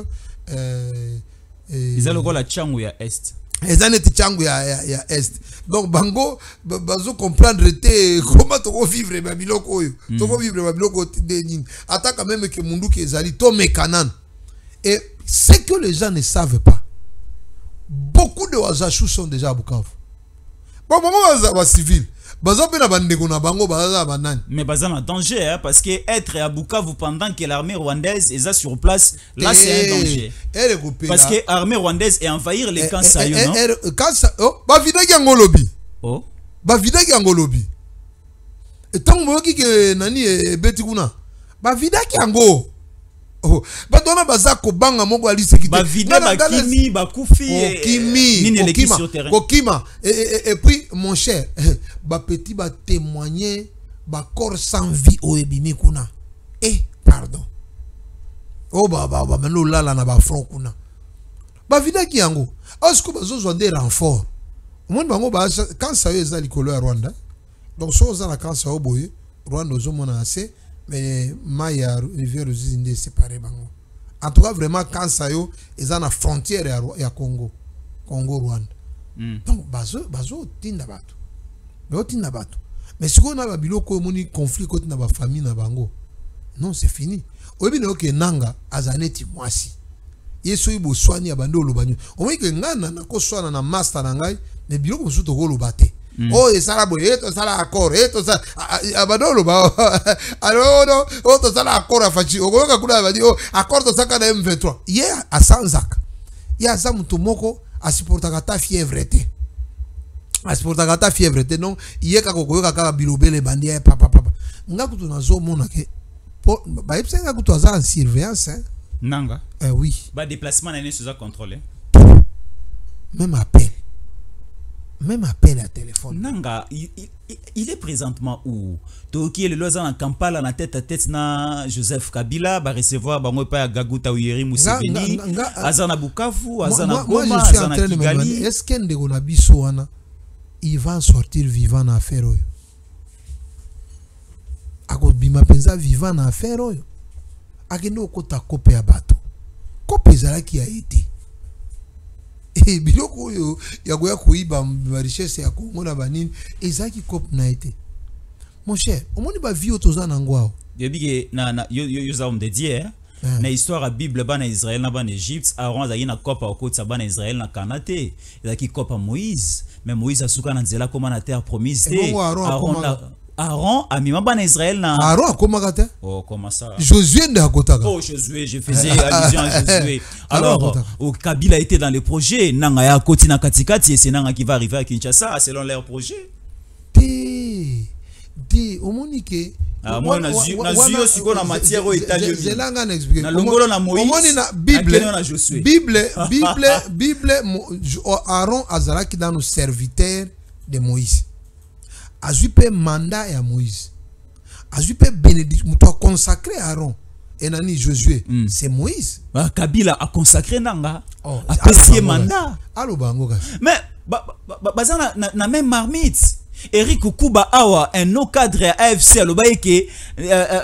ils ont la Tchangou ya Est.
Les années Tchangou ya Est. Donc bango bazo comprendre comment to vivre ba biloko yo. To vivre ba biloko de nini. Attends quand même que mundu ki ezali to mekanan. Et ce que les gens ne savent pas. Beaucoup de Ouazachou sont déjà à Bukavu. Bon ba civil.
Mais bazan en danger hein, parce que être à Bukavu pendant que l'armée rwandaise est sur place, là c'est un danger. Parce que l'armée rwandaise est envahir les camps Sayo, non? Oh.
Et tant que nani beti kuna ba vida ki yango. Oh, bato wana baza kobanga moko ali sécurité.
Ba vida bakimi bakufi
nini le sur terrain. Kokima et puis mon cher, ba petit ba témoigner ba corps sans vie o ebimi kuna. Pardon. Oh ba meno lala na ba front kuna. Ba vida ki yango. Est-ce que bazo zo des renforts? Mon bango ba quand ça est za likolo ya Rwanda. Donc so za na quand ça o boye, Rwanda zo mona assez. Mais Maya rivière aux Indes séparé bango. En tout cas vraiment quand ça yo ils ont la frontière ya Congo Rwanda. Donc bazo tinda bato. Mais si on a ba biloko moni conflit côté na ba famille na bango. Non, c'est fini. Oyebi na ke nanga azaneti mwasi. Yeso ibo swani abando lobanyo. Omo ke ngana na ko swana na master na ngai, mais biloko musuto ko lobate. Oh, et ça la boye, et ça la accord, et ça abadolo ba. Alors non, oh to ça la accord afachi. Okoka kuna ba di oh accord to saka na M23. Yeah, a Sanzak. Ya za mutu moko asiporta kata fièvre te. Asiporta kata fièvre te non, yeka kokoyoka kaka bilobele bandia papa. Ngaku to nazo mona ke ba epsenga ku to za en surveillance hein.
Nanga.
Oui.
Ba déplacement na ne sous contrôler. Même appel à téléphone. Nanga, il est présentement où? Toki le loza en Kampala na tête à tête na Joseph Kabila va recevoir bango pa Gaguta Uyeri Museveni, azana Bukavu, azana Goma, azana Kigali.
Est-ce qu'un de gona biso wana il va sortir vivant na affaire oyo? Ako bima penza vivant na affaire oyo. Akendo kota kope ya bato. Kope zala ki a été. Biloko yo yagoya kuiba ba richesse ya Congo na banini ezaki kop na été. Mon cher, omoni ba vie otoza na ngwao.
Yebige na yo za de dire na histoire a Bible bana Israël na bana Égypte, Aaron za na kopa okotsa bana Israël na Kanate, ezaki kopa Moïse, mais Moïse asuka na nzela koma na terre promise. Aaron a mis bana Israël na
Aaron comment kata?
Oh comment ça?
Josué de Akotaka.
Oh Josué, je faisais allusion à Josué. Alors au Kabila était dans les projets, nanga ya koti na katikati et c'est nanga qui va arriver à Kinshasa selon leur projet.
Au monique
moi na zio siko na matière au italien.
Zelanga n'explique.
Na longolo na Moïse.
Omoni na Bible Aaron azalaki dans nos serviteurs de Moïse. Azupe mandat ya Moïse. Azupe bénédiction muto consacré Aaron. Et nani Josué, c'est Moïse.
Kabila a consacré nanga. A passé mandat.
Allo bango.
Mais bazana na même marmite. Eric Kuba Awa, un no cadre AFC,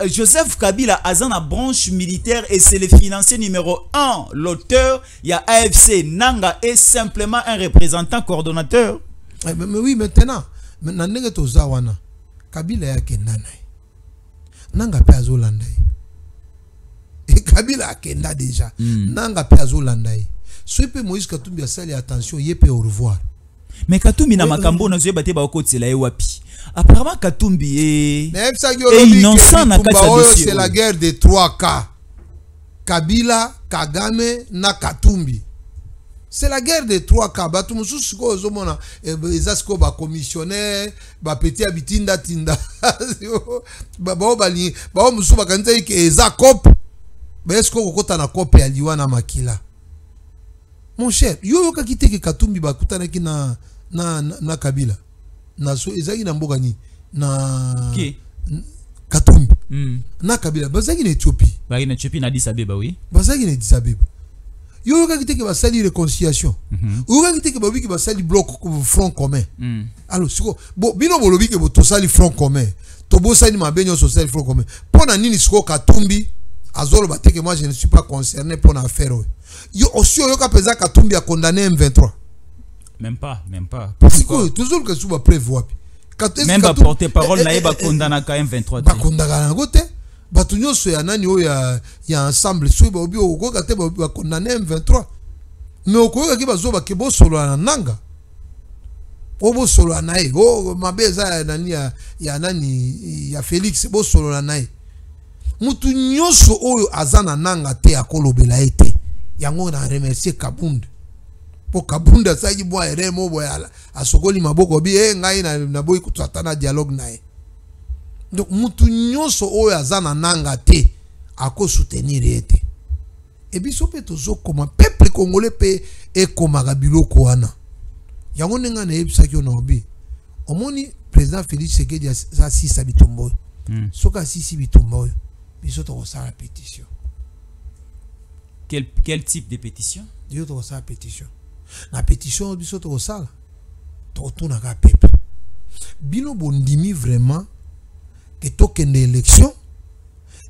Joseph Kabila a une branche militaire et c'est le financier numéro 1. L'auteur, il y a AFC. Nanga est simplement un représentant coordonnateur.
Mais oui, maintenant nenge toza wana Kabila yake nanai. Nanga pe azolanda. Et Kabila akenda déjà. Nanga pe azolanda. Soit pe Moïse Katumbi asali attention, yepe au revoir.
Mais Katumbi na makambo na zoeba te ba okotela wapi. Apparemment Katumbi est innocent na kati ya dossier.
C'est la guerre de 3 cas. Kabila, Kagame na Katumbi. C'est la guerre de 3 cas. Ba tout mususu ko zomona ezasko ba commissionnaire, ba petit abitinda tinda. Ba bali, ba mususu ba kanza ke ezakop. Ba esko kokota na kope ya liwa na makila. Mon cher, yo ka kite ke Katumbi ba kutana ki na Kabila. Na so ezaki na mboka ni na Katumbi. Na Kabila bazaki na Éthiopie.
Ba na Éthiopie na Addis Abeba oui.
Bazaki na Addis Abeba. Yo ka kite ke ba sali réconciliation. Yo ka kite ke ba biki ba sali bloc front commun. Alors siko bo bino bolobi ke bo to sali front commun. To bo sali mabenyo so sali front commun. Pona nini siko Katumbi azolo ba teke moi je ne suis pas concerné pour l'affaire. Yo aussi yo ka pesa Katumbi a condamné M23.
Même pas.
Pourquoi toujours que sous ba prévoir.
Même pas porter-parole na ba condamna ka M23.
Ba condamna ngote. Ba tunyo so ya nani o ya ensemble so ba obi o ko ka te ba condamné M23. Mais o ko ka ki ba zo ba ke bo solo na nanga. O bo solo na e. O mabeza nani ya nani ya Félix bo solo na e. Mutu nyoso oyo azana nanga te akolobela ete. Yango na remercier Kabunda. Po Kabunda saji bwa eremo boya asokoli maboko bi ngai na boy kutata na dialogue nae. Donc mutu nyonso oyo azana nanga te ako soutenir ete. Et biso pe tozo koma peuple congolais pe e koma biloko wana. Yango nenga na yebisaki ona obi. Omoni président Félix Tshisekedi a sisa bitumbo. Soka sisi bitumbo. Biso to la pétition.
Quel type de pétition?
Biso to la pétition. La pétition biso to sala. To tuna ka peuple. Bino bondimi vraiment que token de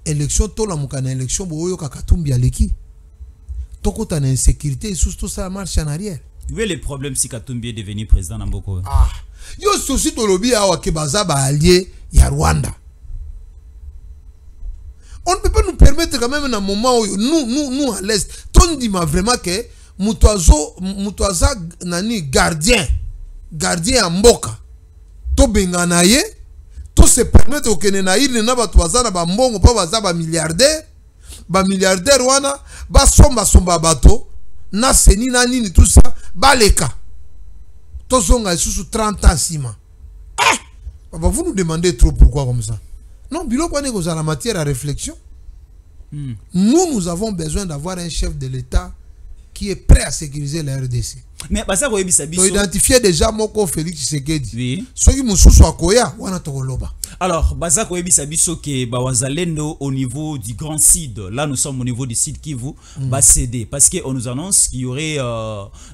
élection to la mukana élection boyo kakatumbi aleki. Tokota na insécurité et surtout ça marche en arrière.
Où est le problème si Katumbi est devenu président Namboko?
Ah, yo souci to lobi awa ke baza ba allié ya Rwanda. On ne peut pas nous permettre quand même un moment où nous à l'est, ton dit vraiment que mutoaza nani gardien à mboka. To bengana ye, to se permettre au Kenya il na ba toaza na ba mbongo pa baza ba milliardaire wana ba somba bato na seni na nini tout ça baleka. To zonga sous 30 ans sima. Vous nous demandez trop pourquoi comme ça. Non, bilo kwa niko za la matière à réflexion. Nous avons besoin d'avoir un chef de l'État qui est prêt à sécuriser la RDC.
Mais basa ko yebisa biso.
Identifier déjà moko Félix Tshisekedi.
Oui.
Soki mususu akoya wana tokoloba.
Alors, basa ko yebisa biso ke ba wazalendo au niveau du Grand Sud. Là nous sommes au niveau du Sud Kivu va céder parce que on nous annonce qu'il y aurait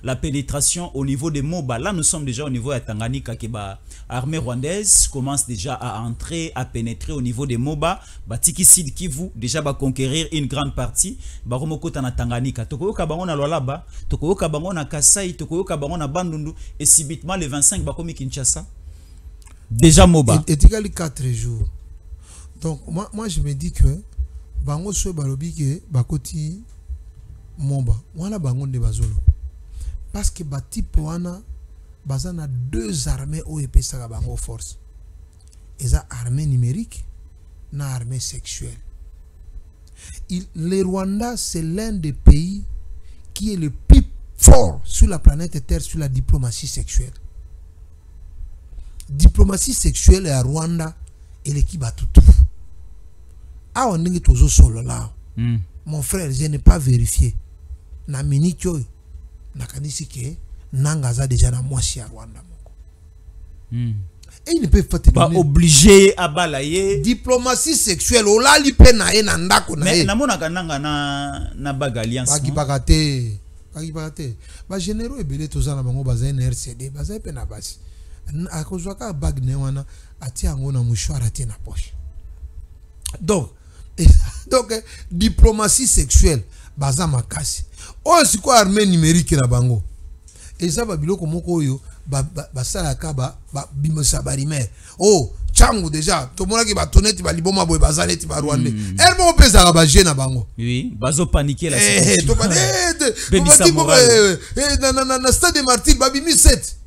la pénétration au niveau des Moba. Là nous sommes déjà au niveau de Tanganyika que ba armée rwandaise commence déjà à entrer, à pénétrer au niveau des Moba. Ba tiki Sud Kivu déjà va conquérir une grande partie. Ba romokota na Tanganyika. Tokoyoka bango na Lualaba, tokoyoka bango na Kasai, tokoyoka bango na Bandundu et subitement le 25 ba komi Kinshasa. Déjà Moba.
Et il y a 4 jours. Donc moi je me dis que bango so balobi ke bakoti Moba. Wana bango de bazolo. Parce que ba type wana bazana 2 armées au epesa bango force. Eza armée numérique na armée sexuelle. Le Rwanda c'est l'un des pays qui est le plus fort sur la planète Terre sur la diplomatie sexuelle. Diplomatie sexuelle à Rwanda et l'équipe a tout. Ah, on est toujours solo là. Mon frère, je n'ai pas vérifié. Na minute yo, na kanisi ke nangaza déjà na moisi à Rwanda. Et il ne peut pas
obligé à balayer.
Diplomatie sexuelle, o la li pe na e na ndako na e.
Mais na mona kananga na bag alliance.
Bagate. Ba généraux ebele tozana bango baza RCD, baza pe na basi. A kozwaka bag ne wana ati yango na mouchoir ati na poche. Donc diplomatie sexuelle baza makasi. O siko armée numérique na bango. Eza ba biloko moko oyo basala ka ba bimisa barimer. Oh changu déjà to mona ki ba toneti ba liboma boy bazaleti ba Rwanda. Elmo pesa ka ba na bango.
Oui, bazo paniquer la
situation. Na stade de Martyrs ba bimi 7.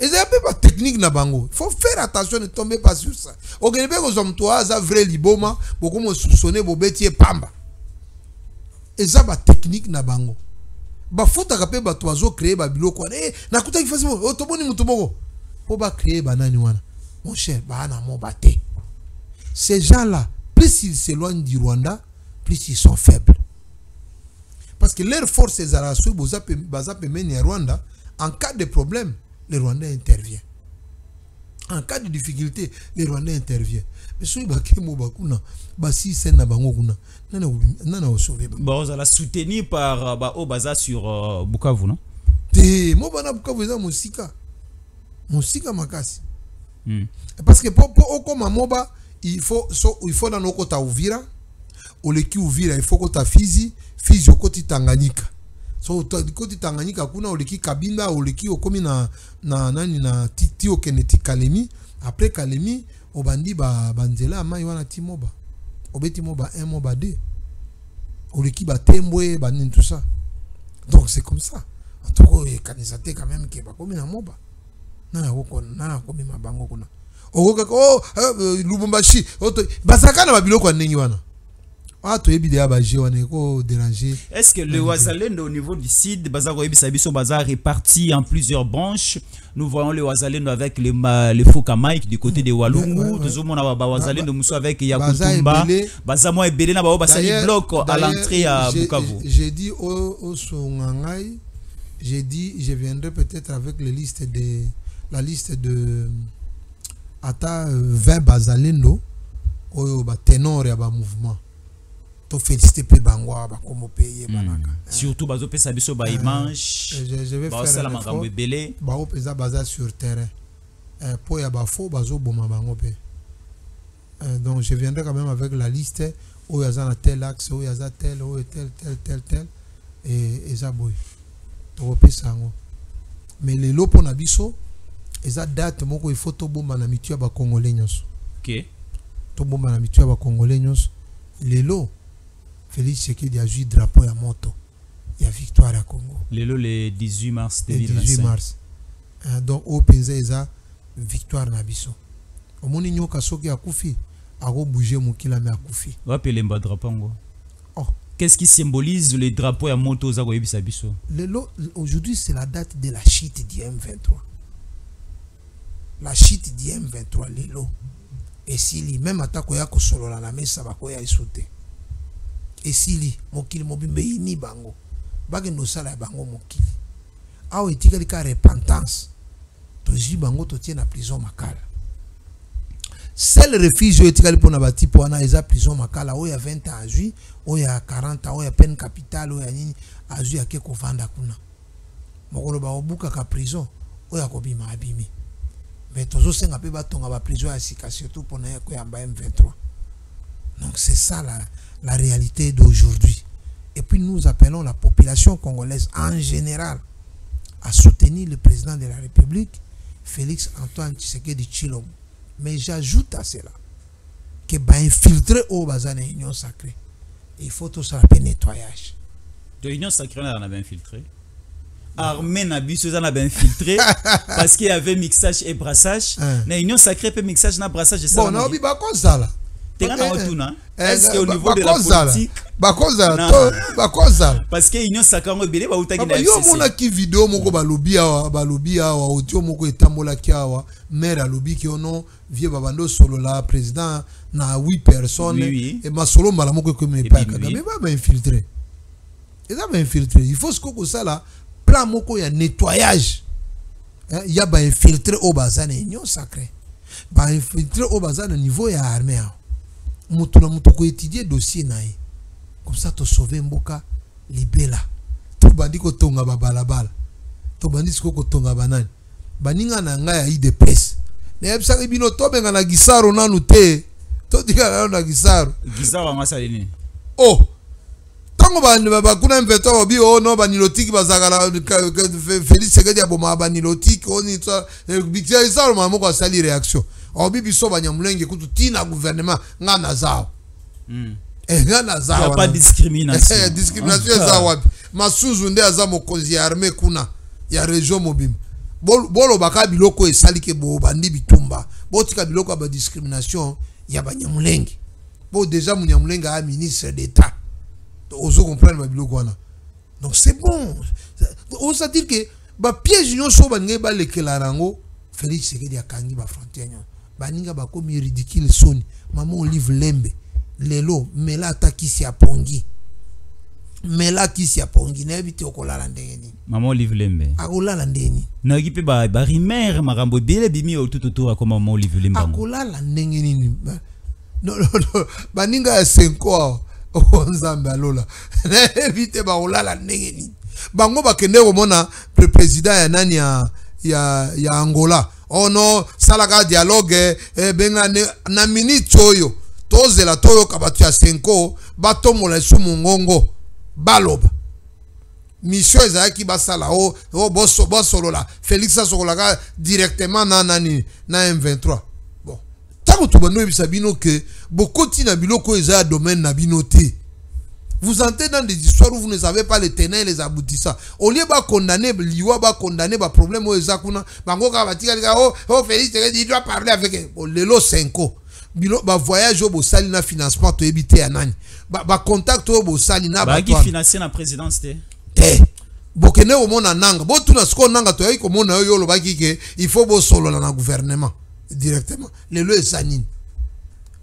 Et c'est un peu pas technique na bango. Il faut faire attention de tomber pas sur ça. Au Québec, aux hommes toi, ça vrai liboma, beaucoup me soupçonner bobeti pamba. Et ça ba technique na bango. Ba fouta kapé ba toizo créer ba biloko. Eh, na kuta ki fasse mo, otoboni mutubogo. Pour ba créer banani wana. Mon cher, ba na mo baté. Ces gens-là, plus ils s'éloignent du Rwanda, plus ils sont faibles. Parce que leur force est à la sous baza pe meni Rwanda en cas de problème. Le Rwandais intervient. En cas de difficulté, le Rwandais intervient. Mais si vous avez si c'est na bango kuna, nana sauver.
Bon, ça la soutenir par Obaza sur Bukavu, non?
Te mo bana Bukavu za musika makasi. Parce que pour comme moba, il faut dans nos kota Uvira, au leki Uvira, il faut kota Fizi okoti Tanganyika. So koti Tanganyika kuna oleki Kabinda oleki okomi na titi okeneti Kalemi. Après Kalemi obandi banzela mai wana ti moba obeti moba 1 moba 2 oleki Tembwe banin tout ça. Donc c'est comme ça. En tout cas kanizate quand même ke bakomi na moba nana komi mabango kuna Lubumbashi bazaka na babiloko ndenge wana Ah, tu es bien abattu, on est quoi dérangé.
Est-ce que le Ouazalendo au niveau du site, Bazar Ebisabiso Bazar réparti en plusieurs branches? Nous voyons le Ouazalendo avec les Fokamaïk du côté de Walungu. Nous avons le Ouazalendo Moussou avec Yakutumba. Bazar Moa Ebele na Bao Basali bloc à l'entrée à Bukavu.
J'ai dit au Songangai, j'ai dit je viendrai peut-être avec la liste de ata 20 Bazalendo au ténor et au mouvement. To féliciter pe bangwa ba komo payer banaka.
Surtout bazo pe sabiso ba image.
Je vais faire
un effort.
Ba o pesa baza sur terrain. Pour ya ba fo bazo boma bango pe. Donc je viendrai quand même avec la liste où il y a tel axe, où il y a tel, où tel et ça boy. To pesa ngo. Mais les lopo na biso eza date moko il faut to bomba na mitu ya ba congolais nyonso.
OK.
To bomba na mitu ya ba congolais nyonso. Lelo Félix Tshisekedi a joué drapeau à moto. Il y a victoire à Congo.
Le 18 mars 2025.
Le 18 mars. Donc, au Penza, il y a victoire na biso. Au moni nyoka soki a koufi, a bouger mukila me a koufi.
On va appeler le drapeau.
Oh.
Qu'est-ce qui symbolise le drapeau à moto za koyebisa biso?
Aujourd'hui, c'est la date de la chute du M23. La chute du M23, lelo. Et si même attaque ya ko solo la mesa ba ko ya isute. Et si mokili mobimbe ini bango bage no sala bango mokili awo etikali ka repentance to ji bango to tie na prison makala seul refuge etikali pona bati pona eza prison makala o ya 20 ans azui o ya 40 ans o ya peine capitale o ya nini azui ake ko vanda kuna mokolo ba obuka ka prison o ya ko bima abimi mais tozo senga pe batonga ba prison ya sika surtout pona ya ko ya M23. Donc c'est ça la réalité d'aujourd'hui. Et puis nous appelons la population congolaise en général à soutenir le président de la République, Félix Antoine Tshisekedi Tshilombo. Mais j'ajoute à cela que infiltrer au bazar de l'Union sacrée, il faut tout ça faire nettoyage.
De l'Union sacrée, on a bien infiltré. Armée n'a bien infiltré parce qu'il y avait mixage et brassage. L'Union sacrée peut mixage et brassage.
Bon, non, mais pas comme ça là.
Est-ce qu'au niveau de la politique parce que l'Union sacrée on belé ba utaki na
yo mona ki vidéo moko ba lobi awa audio moko etambola ki awa maire lobi ki ono vie babando solo la président na 8 personnes et ma solo mbala moko ko me pa mais ba infiltrer. Et ça va infiltrer. Il faut ce que ça là plan moko ya nettoyage. Il y a ba infiltrer au bazan l'Union sacrée. Ba infiltrer au bazan niveau ya armée. Mutu na mutu ko étudier dossier nae. Comme ça to sauver mboka libela. To bandi ko tonga babalabala. To bandi ko tonga banani. Baninga na nga ya IDPS. Na yebisa bino to benga na gisaro nanu te. To diga na gisaro.
Gisaro ngasa lini.
Oh. Tango ba kuna mveto obi o no banilotiki bazakala Félix Tshisekedi aboma banilotiki oni to bitia isaro mamo ko sali réaction. Obi biso banyamulenge kutu tina gouvernement ngana zao. Ngana zao.
Il n'y a pas de discrimination.
Discrimination za wapi. Masuzu nde aza mokonzi ya armée kuna ya région mobimba. Bolo baka biloko esali ke bo bandi bitumba. Botika biloko ba discrimination ya banyamulenge. Bo déjà munyamulenge a ministre d'état. Ozo comprendre ba biloko wana. Donc c'est bon. On ça dire que ba piège nyonso bange ba lekela rango Félix Tshisekedi akangi ba frontière nyo. Baninga ba komi ridicule soni. Maman Olive Lembe. Lelo mela atakisi ya pongi. Mela kisi ya pongi na ebite okolala ndeni.
Maman Olive Lembe.
Akolala ndeni.
Na kipe ba rimer marambo bile bimi otututu akoma Maman Olive Lembe.
Akolala ndeni. No. Baninga ya 5 Nzambe alola. Na ebite ba olala ndeni. Bango bakende komona président ya nani ya Angola. Oh no, salaka dialogue benga na minute oyo. Tozela toyo kabatu ya 5 batomola sumu ngongo baloba. Mission ezaki basala boso la Félix Asokolaga directement na M23. Bon. Tango tubano bisabino que bokoti na biloko eza domaine na binoté. Vous entrez dans des histoires où vous ne savez pas les tenants et les aboutissants. Au lieu de condamner, liwa ba condamner ba problème au ezakuna, bango ka batika oh Félix il doit parler avec lelo 5 bilo ba voyage au sali na financement to ebité anani. ba contact o bo sali na
ba qui financer la présidence
te bokene au mona nanga bo tuna sko nanga to ko mona yo lo ba ki ke il faut bo solo na gouvernement directement le lo esanine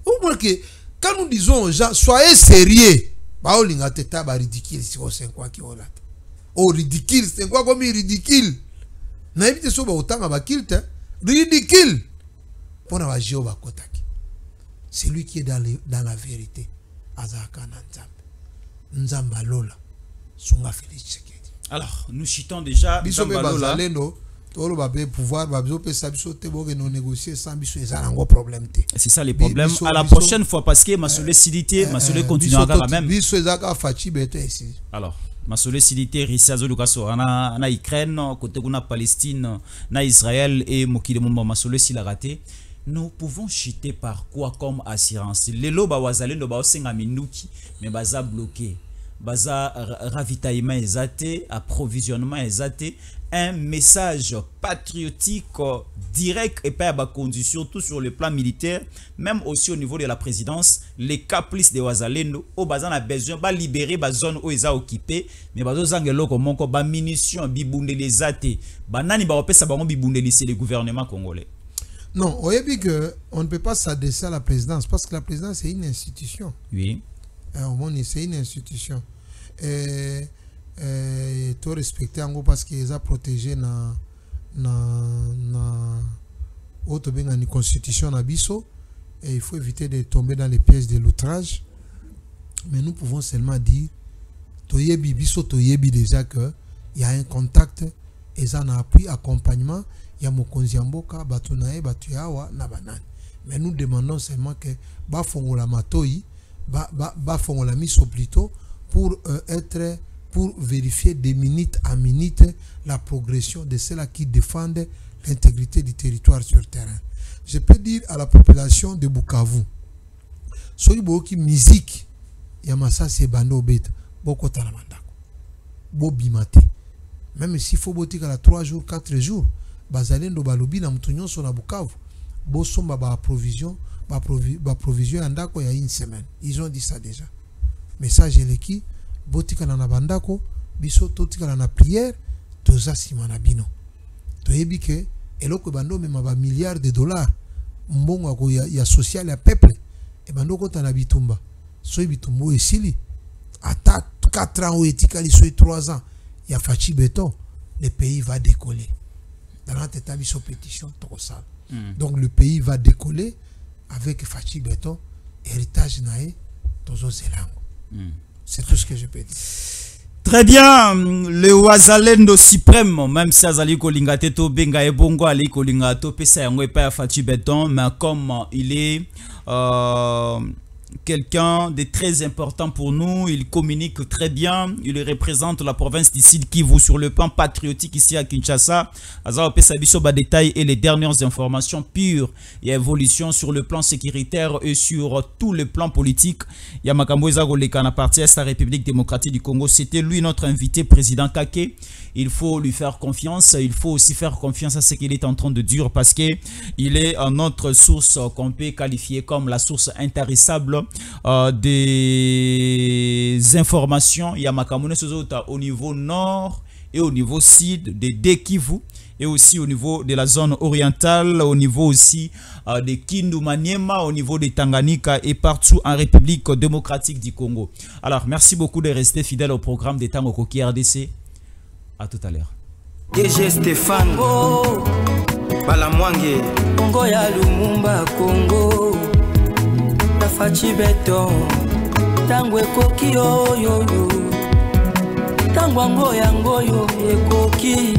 au moins que quand nous disons aux gens soyez sérieux ba o linga teta ba ridicule si o 5 ans ki o la o ridicule c'est quoi comme ridicule na éviter so ba otanga ba kilte ridicule pour na ba jio ba kotaki c'est lui qui est dans la vérité azaka na nzambe nzamba lola sunga Félix Tshisekedi.
Alors nous citons déjà
nzamba lola lendo tolo ba be pouvoir ba biso pesa biso te bo no négocier sans biso ezala ngo problème te.
C'est ça le problème à la prochaine fois parce que ma sollicité ma sollicité continuera quand même
biso ezaka fachi bete ici.
Alors ma sollicité Russie azolukaso na Ukraine côté kuna Palestine na Israël et mokile momba ma sollicité la raté. Nous pouvons chuter par quoi comme assurance? Les loba wazalendo ba osenga minuki mais baza bloqué. Baza ravitaillement exaté, approvisionnement exaté, un message patriotique direct et pas à condition tout sur le plan militaire, même aussi au niveau de la présidence, les caprices de wazalendo au bazan a besoin ba libérer ba zone où ils ont occupé mais bazo zangelo comme encore ba munitions bibundeli exaté. Banani ba opesa ba bibundeli c'est le gouvernement congolais.
Non, on a dit qu'on ne peut pas s'adresser à la présidence parce que la présidence c'est une institution.
Oui.
Au monde, c'est une institution. Et tout respecter en gros parce qu'ils ont protégé na constitution na biso et il faut éviter de tomber dans les pièges de l'outrage. Mais nous pouvons seulement dire toyebi biso toyebi déjà que il y a un contact et ça a appui accompagnement. Il y a mokonzi mboka batunae batuyawa na banane mais nous demandons seulement que ba fongola matoi ba fongola miso plutôt pour vérifier de minute à minute la progression de ceux-là qui défendent l'intégrité du territoire sur terrain. Je peux dire à la population de Bukavu soyi boki musique ya masa se bando beta boko tala mandako bo bimate même s'il faut botika la 3 jours 4 jours bazalendo balobi na mutu nyonso na Bukavu bosomba ba provision andako ya une semaine. Ils ont dit ça déjà. Message eleki botika na bandako biso totika na prière toza simana bino. Toyebi ke eloko bando mema ba milliards de dollars mbongo ko ya social ya peuple e bando ko tana bitumba. So bitumbo esili ata 4 ans ou etikali so 3 ans ya fachi béton le pays va décoller. Dans notre état de pétition, donc le pays va décoller avec Fachi Béton, héritage naé, Tozo Zelango. C'est tout ce que je peux dire.
Très bien, le Wazalendo suprême, même si Azali Kolingate to Benga et Bongo Ali Kolingato, Pesa Yango et pas Fachi Béton, mais comme il est quelqu'un de très important pour nous, il communique très bien, il représente la province du Sud Kivu sur le plan patriotique ici à Kinshasa. Azao Pesabiso ba détail et les dernières informations pures et évolution sur le plan sécuritaire et sur tout le plan politique. Yamakambo Ezagoleka na partie est la République démocratique du Congo. C'était lui notre invité, président Kake. Il faut lui faire confiance, il faut aussi faire confiance à ce qu'il est en train de dire parce que il est notre source qu'on peut qualifier comme la source intarissable des informations. Il y a Makamune Sozota au niveau nord et au niveau sud de Kivu et aussi au niveau de la zone orientale, au niveau aussi de Kindu Maniema, au niveau de Tanganyika et partout en République démocratique du Congo. Alors merci beaucoup de rester fidèle au programme des Tango Koki RDC. À tout à l'heure.
DG Stéphane Balamwange Congo ya Lumumba Congo Fachi Béton Tangwe Koki yo Tangwango yango ekoki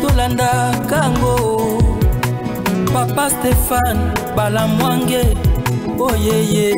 Tolanda Kango Papa Stéphane Balamwange Oh yeah yeah